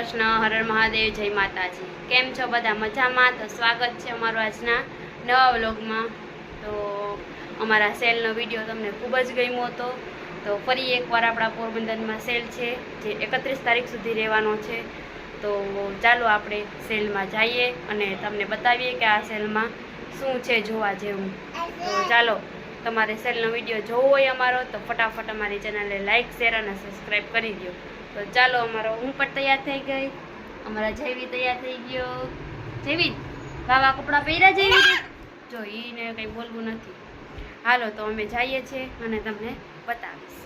કૃષ્ણ, હર હર મહાદેવ, જય માતાજી। કેમ છો બધા? મજામાં? તો સ્વાગત છે અમારો આજના નવા વ્લોગમાં। તો અમારા સેલનો વિડીયો તમને ખૂબ જ ગમ્યો હતો। તો ફરી એકવાર આપણા પોરબંદરમાં સેલ છે જે 31 તારીખ સુધી રહેવાનો છે। તો ચાલો આપણે સેલમાં જઈએ અને તમને બતાવીએ કે આ સેલમાં શું છે જોવા જેવું। તો ચાલો, તમારે સેલનો વિડીયો જોવો હોય અમારો તો ફટાફટ અમારી ચેનલને લાઇક, શેર અને સબસ્ક્રાઈબ કરી દો। તો ચાલો, અમારો હું પણ તૈયાર થઈ ગઈ, અમારા જયવી તૈયાર થઈ ગયો। જયવી વાવા કપડાં પહેર્યા જયવી? જો એને કંઈ બોલવું નથી। હાલો તો અમે જઈએ છીએ અને તમને બતાવીશ।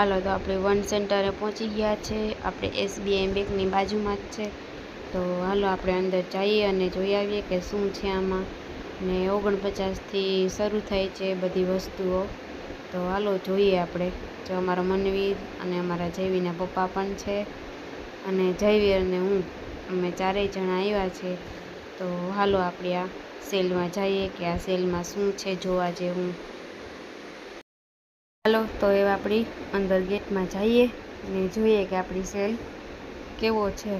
હાલો તો આપણે વન સેન્ટરે પહોંચી ગયા છે। આપણે SBI બેંકની બાજુમાં જ છે। તો હાલો આપણે અંદર જઈએ અને જોઈ આવીએ કે શું છે આમાં। ને 49થી શરૂ થાય છે બધી વસ્તુઓ। તો હાલો જોઈએ આપણે। જો અમારા મનવીર અને અમારા જયવીના પપ્પા પણ છે અને જયવીર અને હું, અમે ચારેય જણા આવ્યા છે। તો હાલો આપણે આ સેલમાં જઈએ કે આ સેલમાં શું છે જોવા જેવું। હાલો તો એ આપણી અંદર ગેટમાં જઈએ અને જોઈએ કે આપણી સેલ કેવો છે।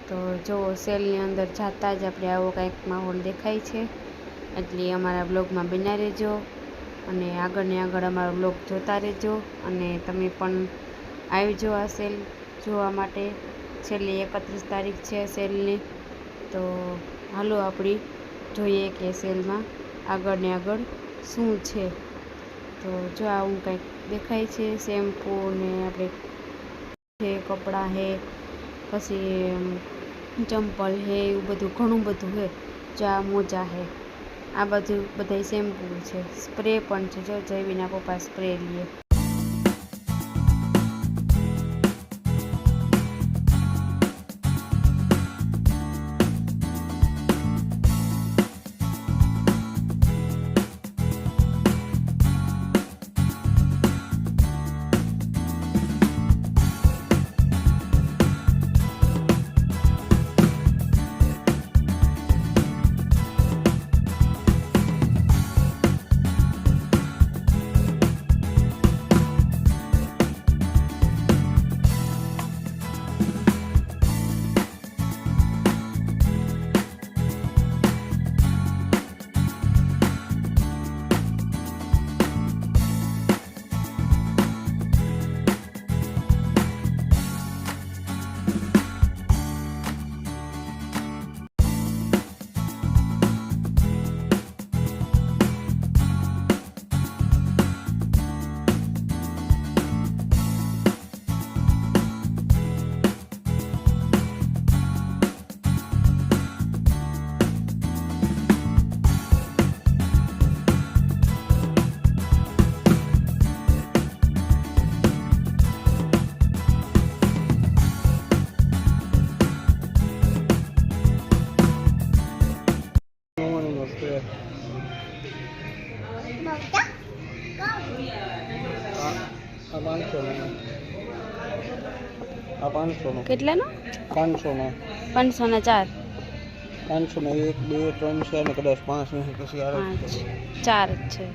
તો જો સેલની અંદર જતા જ આપણે આવો કંઈક માહોલ દેખાય છે। એટલે અમારા બ્લોગમાં બન્યા રહેજો અને આગળને આગળ અમારો બ્લોગ જોતા રહેજો અને તમે પણ આવજો આ સેલ જોવા માટે। છેલ્લી 31 તારીખ છે સેલની। તો હાલો આપણી જોઈએ કે સેલમાં આગળને આગળ શું છે। તો જો આવું કંઈક દેખાય છે। શેમ્પૂ ને આપણે છે, કપડાં હે, પછી ચંપલ હે, એવું બધું ઘણું બધું હે। જો આ મોજા હે, આ બધું બધાય શેમ્પૂ છે। સ્પ્રે પણ છે, જો જયવીના પપ્પા સ્પ્રે લીએ। કેટલાનો? 500 500 ના 4, 500 ના 1 2 3 છે અને કદાચ 5 નથી, પછી 4 જ છે।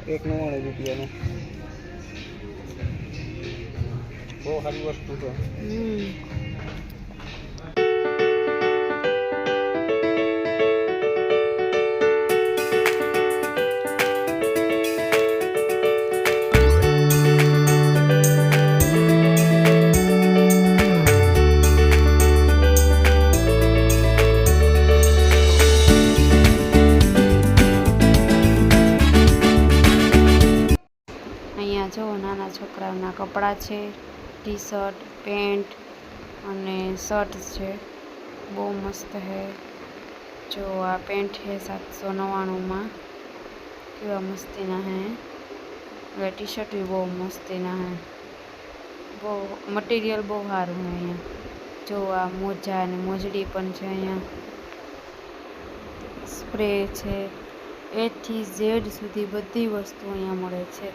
199 રૂપિયાનો બહુ સારી વસ્તુ છે. અહીંયા જો નાના છોકરાઓના કપડાં છે, ટી શર્ટ, પેન્ટ અને શર્ટ છે. બહુ મસ્ત હે. જો આ પેન્ટ હે 799માં. કેવા મસ્તીના હે. હવે ટી શર્ટ બી બહુ મસ્તીના હે. બહુ મટીરિયલ બહુ સારું હે અહીંયા. જો આ મોજા અને મોજડી પણ છે અહીંયા. સ્પ્રે છે. A થી Z સુધી બધી વસ્તુ અહીંયા મળે છે.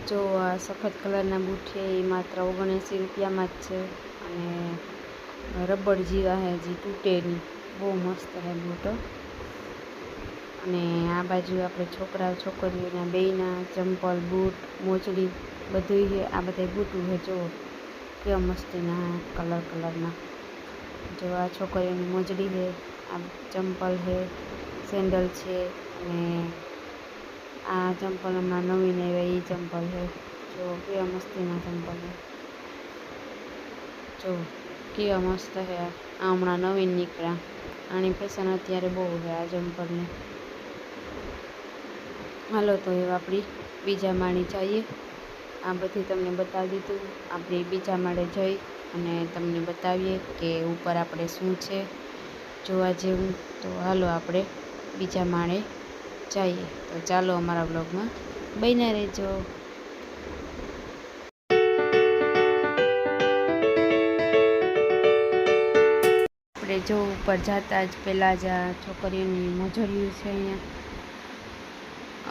જો આ સફેદ કલરના બૂટ છે એ માત્ર 79 રૂપિયામાં જ છે. અને રબડ જેવા હે જે તૂટે નહીં. બહુ મસ્ત હે બૂટ. અને આ બાજુ આપણે છોકરા છોકરીઓના બેયના ચંપલ, બૂટ, મોજડી બધું છે. આ બધા બૂટું છે. જો કેવા મસ્તીના કલરના. જો આ છોકરીઓની મોજડી છે, આ ચંપલ છે, સેન્ડલ છે. અને આ ચંપલ હમણાં નવીન આવ્યા એ ચંપલ છે. જો કેવા મસ્તીના ચંપલ છે. જો કેવા મસ્ત છે. આ હમણાં નવીન નીકળ્યા. આની ફેશન અત્યારે બહુ છે આ ચંપલની. હાલો તો હવે આપણી બીજા માળે જઈએ. આ બધી તમને બતાવી દીધું. આપણે બીજા માળે જઈ અને તમને બતાવીએ કે ઉપર આપણે શું છે જોવા જેવું. તો હાલો આપણે બીજા માળે જઈએ. તો ચાલો અમારા બ્લોગમાં બન્યા રહેજો. આપણે જો ઉપર જતા જ પહેલાં જ આ છોકરીઓની મોજડીઓ છે અહીંયા.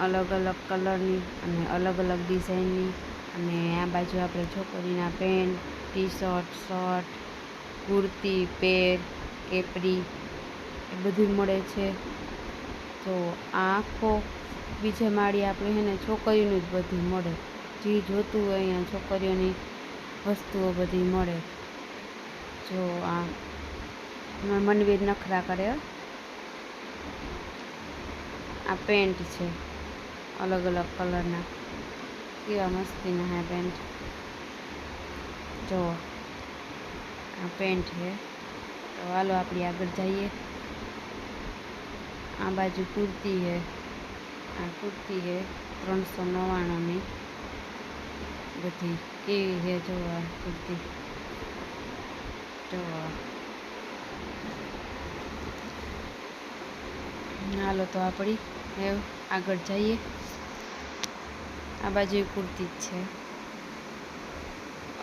અલગ અલગ કલરની અને અલગ અલગ ડિઝાઇનની. અને આ બાજુ આપણે છોકરીના pant, T shirt, shirt, kurti, pair, capri એ બધું મળે છે. તો આ આખો બીજા માળે આપણે છે ને છોકરીઓનું જ બધું મળે. જે જોતું હોય અહીંયા છોકરીઓની વસ્તુઓ બધી મળે. જો આ મનવીર નખરા કરે. આ પેન્ટ છે અલગ અલગ કલરના. કેવા મસ્તીના હે પેન્ટ. જો આ પેન્ટ છે. તો હાલો આપણે આગળ જઈએ. આ બાજુ કુર્તી છે. આ કુર્તી છે 399ની. બધી કેવી છે જો આ કુર્તી. જો હાલો તો આપણી હવે આગળ જઈએ. આ બાજુ કુર્તી જ છે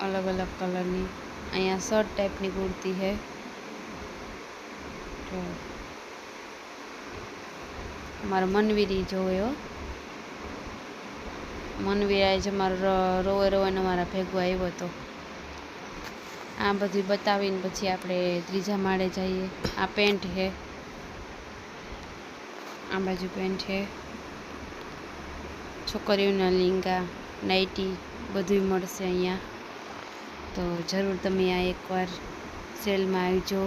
અલગ અલગ કલરની. અહીંયા શર્ટ ટાઈપની કુર્તી છે. તો અમારો મનવીરી જોયો, મનવીર આજે અમારો રોવે રોવાને અમારા ભેગો આવ્યો હતો. આ બધું બતાવીને પછી આપણે ત્રીજા માળે જઈએ. આ પેન્ટ છે, આ બાજુ પેન્ટ છે, છોકરીઓના લીંગા, નાઇટી બધું મળશે અહીંયા. તો જરૂર તમે આ એકવાર સેલમાં આવજો.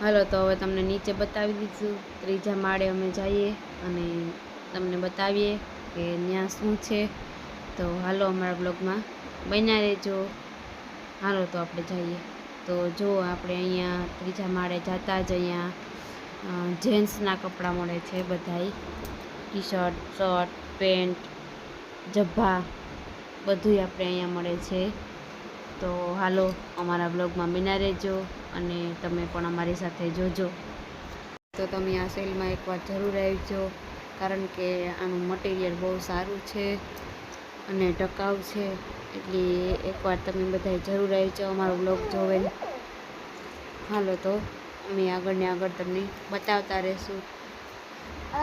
હાલો તો હવે તમને નીચે બતાવી દીધું. ત્રીજા માળે અમે જઈએ અને તમને બતાવીએ કે ત્યાં શું છે. તો હાલો અમારા બ્લોગમાં બન્યા રહેજો. હાલો તો આપણે જઈએ. તો જો આપણે અહીંયા ત્રીજા માળે જતા જ અહીંયા જેન્ટ્સના કપડાં મળે છે બધાય. ટી શર્ટ, શર્ટ, પેન્ટ, જબ્ભા બધુંય આપણે અહીંયા મળે છે. તો હાલો અમારા બ્લોગમાં બન્યા રહેજો અને તમે પણ અમારી સાથે જોજો. તો તમે આ સેલમાં એકવાર જરૂર આવજો, કારણ કે આનું મટીરિયલ બહુ સારું છે અને ટકાઉ છે. એટલે એકવાર તમે બધાય જરૂર આવજો અમારો બ્લોગ જોવે. હાલો તો અમે આગળ ને આગળ તમને બતાવતા રહીશું.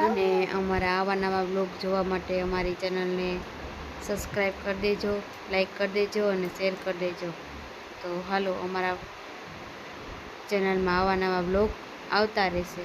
અને અમારા આવા નવા બ્લોગ જોવા માટે અમારી ચેનલને સબસ્ક્રાઈબ કરી દેજો, લાઈક કરી દેજો અને શેર કરી દેજો. તો હાલો અમારા ચેનલમાં આવા નવા બ્લોગ આવતા રહેશે.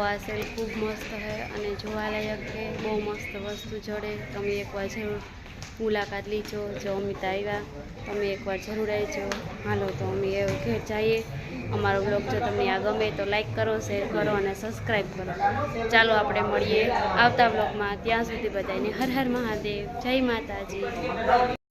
આ સેલ ખૂબ મસ્ત છે અને જોવાલાયક છે. બહુ મસ્ત વસ્તુ જડે. તમે એકવાર જરૂર મુલાકાત લીજો. જો અમિતા આવ્યા તમે એકવાર જરૂર આવજો. હાલો તો અમે એવું ઘેર જઈએ. અમારો બ્લોગ જો તમને આ ગમે તો લાઈક કરો, શેર કરો અને સબસ્ક્રાઈબ કરો. ચાલો આપણે મળીએ આવતા બ્લોગમાં. ત્યાં સુધી બધાને હર હર મહાદેવ, જય માતાજી.